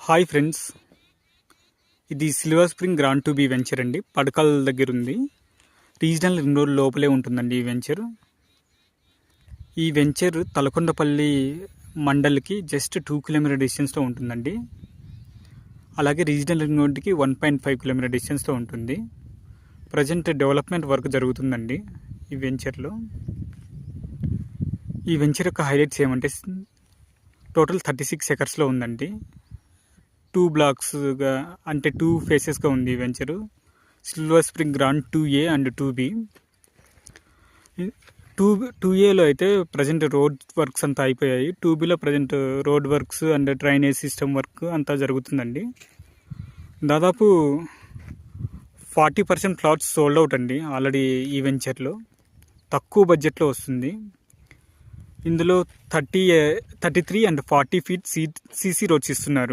Hi friends, ఇది silver spring grand to be venture అండి. పడకల్ దగ్గర ఉంది. రీజనల్ రింగ్ రోడ్ లోపలే ఉంటుందండి ఈ వెంచర్ తలకొండపల్లి మండల్కి జస్ట్ 2 కిలోమీటర్ డిస్టెన్స్లో ఉంటుందండి. అలాగే రీజనల్ రింగ్ రోడ్కి 1.5 కిలోమీటర్ డిస్టెన్స్లో ఉంటుంది. ప్రజెంట్ డెవలప్మెంట్ వర్క్ జరుగుతుందండి ఈ వెంచర్లో. ఈ వెంచర్ యొక్క హైలైట్స్ ఏమంటే టోటల్ 36 ఎకర్స్లో ఉందండి. 2 బ్లాక్స్గా అంటే 2 ఫేసెస్గా ఉంది ఈ venture. Silver spring grand 2A and 2B. 2Aలో అయితే ప్రజెంట్ రోడ్ వర్క్స్ అంతా అయిపోయాయి. 2Bలో present road works and drainage system work అంతా జరుగుతుందండి. దాదాపు 40% ప్లాట్స్ సోల్డ్ అవుట్ అండి ఆల్రెడీ ఈ వెంచర్లో. తక్కువ బడ్జెట్లో వస్తుంది. ఇందులో 33 అండ్ 40 ఫీట్ CC రోడ్స్ ఇస్తున్నారు.